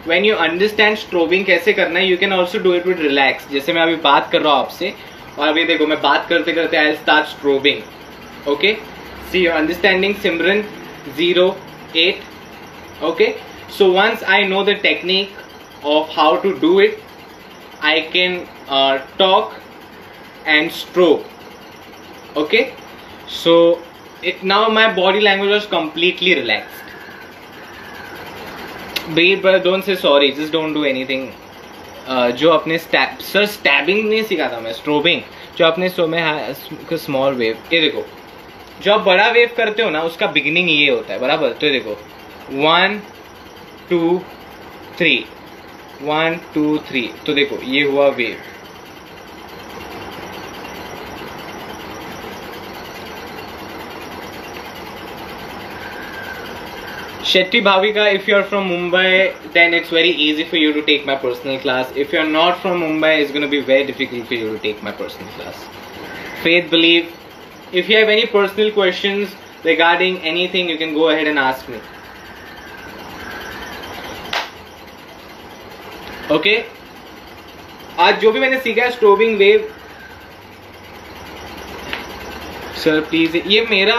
when you understand strobing कैसे करना है, you can also do it with relax. जैसे मैं अभी बात कर रहा हूँ आपसे, और अभी देखो मैं बात करते करते I will start strobing. Okay, see you understanding Simran 08। Okay, so once I know the technique of how to do it, I can talk and stroke. Okay, so now my body language was completely relaxed. Babe, brother, don't say sorry, just don't do anything. जो अपने sir stabbing नहीं सिखा था मैं, strobing जो अपने सो में small wave. ये देखो, जो आप बड़ा वेव करते हो ना, उसका बिगिनिंग ये होता है, बराबर? तो ये देखो 1 2 3 1 2 3, तो देखो ये हुआ wave. Shetty Bhavika, if you are from Mumbai, then it's very easy for you to take my personal class. If you are not from Mumbai, it's going to be very difficult for you to take my personal class. Faith, believe, if you have any personal questions regarding anything, you can go ahead and ask me. Okay, आज जो भी मैंने सीखा है strobing wave, sir please, ये मेरा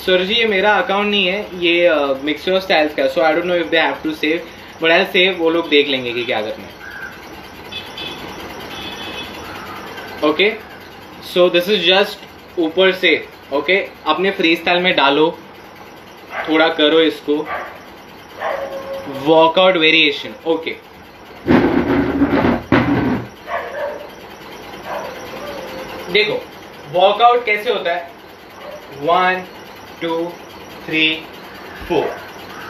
sir जी ये मेरा अकाउंट नहीं है, ये मिक्सर स्टाइल्स का, so I don't know if they have to save, but I save, वो लोग देख लेंगे कि क्या करना है। Okay, so this is just ऊपर से, ओके, अपने फ्री स्टाइल में डालो, थोड़ा करो इसको, वॉकआउट वेरिएशन। ओके, देखो वॉकआउट कैसे होता है, 1 2 3 4।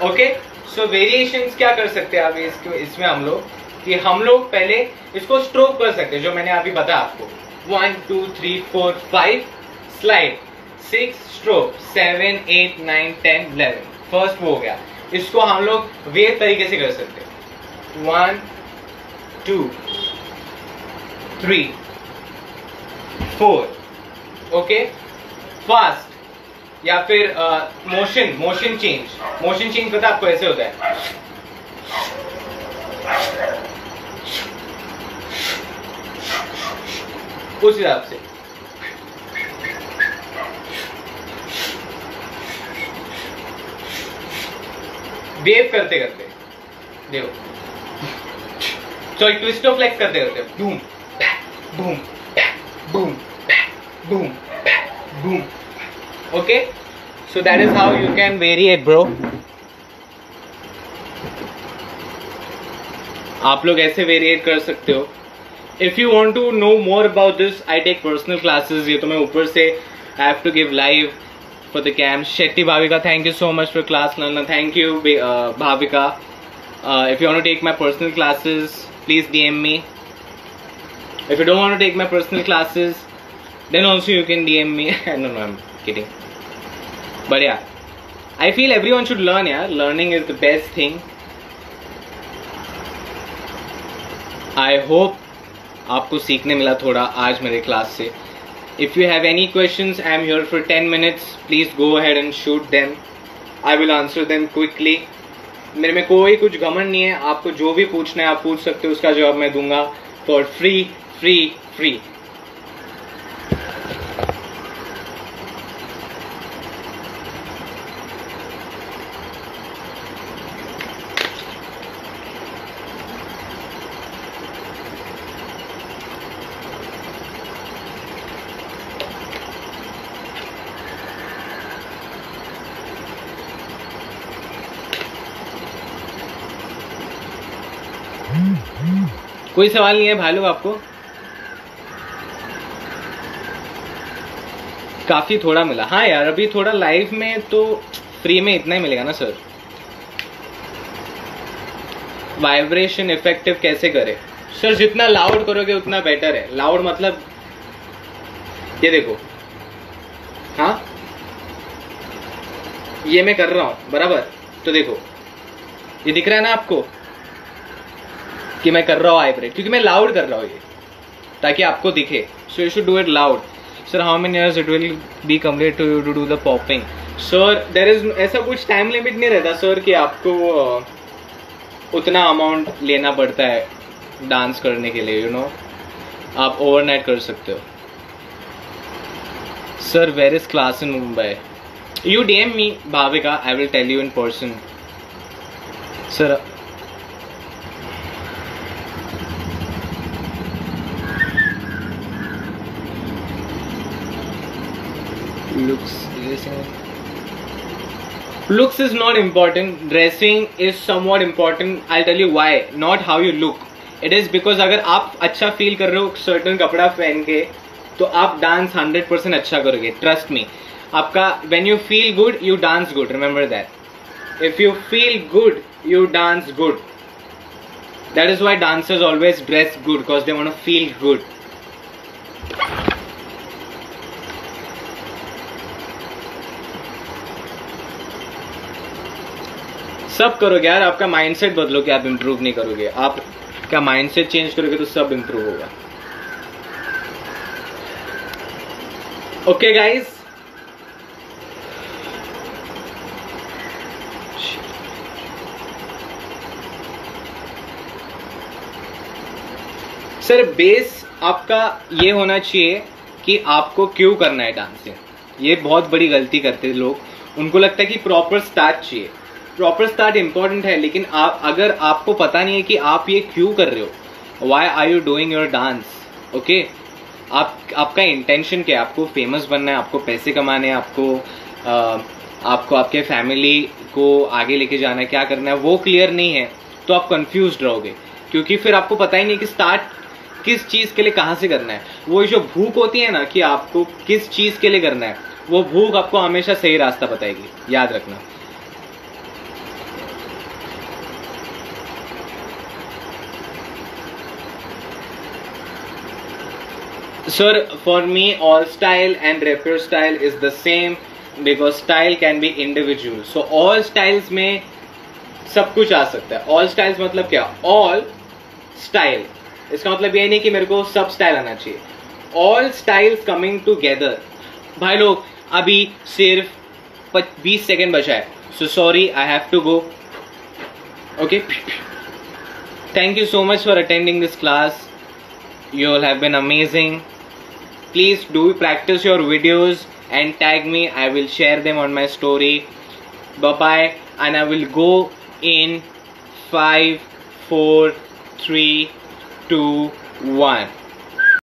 ओके, सो वेरिएशंस क्या कर सकते हैं आप इसमें हम लोग, कि हम लोग पहले इसको स्ट्रोक कर सकते हैं, जो मैंने अभी बताया आपको, 1 2 3 4 5 स्लाइड, 6 स्ट्रोक, 7 8 9 10 11, फर्स्ट वो हो गया। इसको हम लोग वेव तरीके से कर सकते हैं, 1 2 3 4। ओके, फास्ट, या फिर मोशन चेंज पता आपको ऐसे होता है, उस हिसाब से। वेव करते करते देखो, सॉरी ट्विस्ट फ्लेक्स करते करते, boom boom boom boom boom। okay, so that is how you can vary it, bro। आप लोग ऐसे वेरिएट कर सकते हो। If you want to know more about this, I take personal classes. ये तो मैं ऊपर से I have to give live for the cam. Shetty Bhavika, thank you so much for class learner, thank you Bhavika. If you want to take my personal classes, please DM me। If you don't want to take my personal classes, then also you can DM me। No, I'm kidding. But yeah, I feel everyone should learn, yeah. Learning is the best thing. I hope आपको सीखने मिला थोड़ा आज मेरे class से. If you have any questions, I am here for 10 minutes. Please go ahead and shoot them. I will answer them quickly. मेरे में कोई कुछ घमंड नहीं है. आपको जो भी पूछना है आप पूछ सकते हो, उसका जवाब मैं दूंगा for free. कोई सवाल नहीं है भाई लोग आपको? काफी थोड़ा मिला. हाँ यार, अभी थोड़ा लाइव में तो फ्री में इतना ही मिलेगा ना सर. वाइब्रेशन इफेक्टिव कैसे करें सर? जितना लाउड करोगे उतना बेटर है. लाउड मतलब ये देखो, हाँ ये मैं कर रहा हूं बराबर, तो देखो ये दिख रहा है ना आपको कि मैं कर रहा हूँ वाइब्रेट, क्योंकि मैं लाउड कर रहा हूँ ये, ताकि आपको दिखे. So you should do it loud. Sir how many years it will be complete to do the popping? Sir there is ऐसा कुछ टाइम लिमिट नहीं रहता सर कि आपको उतना अमाउंट लेना पड़ता है डांस करने के लिए. यू नो, आप ओवरनाइट कर सकते हो. Sir where is class in Mumbai? You DM me Bhavika, I will tell you in person. Sir looks is not important. Dressing is somewhat important. I'll tell you why. Not how you look. It is because अगर आप अच्छा feel कर रहे हो certain कपड़ा पहन के, तो आप डांस 100% अच्छा करोगे. Trust me. आपका when you feel good you dance good. Remember that. If you feel good you dance good. That is why dancers always dress good, because they want to feel good. सब करोगे यार. आपका mindset बदलो कि आप improve नहीं करोगे. आप क्या माइंडसेट चेंज करोगे तो सब इंप्रूव होगा. ओके गाइस, सर बेस आपका ये होना चाहिए कि आपको क्यों करना है डांसिंग. ये बहुत बड़ी गलती करते हैं लोग. उनको लगता है कि प्रॉपर स्टार्ट चाहिए. प्रॉपर स्टार्ट इंपॉर्टेंट है, लेकिन अगर आपको पता नहीं है कि आप ये क्यों कर रहे हो, why are you doing your dance, okay, आपका इंटेंशन क्या है? आपको फेमस बनना है, आपको पैसे कमाने हैं, आपको आपके फैमिली को आगे लेके जाना है, क्या करना है, वो क्लियर नहीं है तो आप कंफ्यूज रहोगे. क्योंकि फिर आपको पता ही नहीं कि स्टार्ट किस चीज के लिए कहाँ से करना है. वो जो भूख होती है ना कि आपको किस चीज के लिए करना है, वो भूख आपको हमेशा सही रास्ता बताएगी. याद रखना. Sir, for me all style and rapier style is the same because style can be individual. So all styles में सब कुछ आ सकता है. all styles मतलब क्या? all style. इसका मतलब ये नहीं कि मेरे को सब स्टाइल आना चाहिए. all styles coming together. भाई लोग अभी सिर्फ 20 सेकेंड बचा है. So sorry, I have to go. Okay. Thank you so much for attending this class. You all have been amazing. Please do practice your videos and tag me. I will share them on my story. Bye bye. And I will go in 5, 4, 3, 2, 1.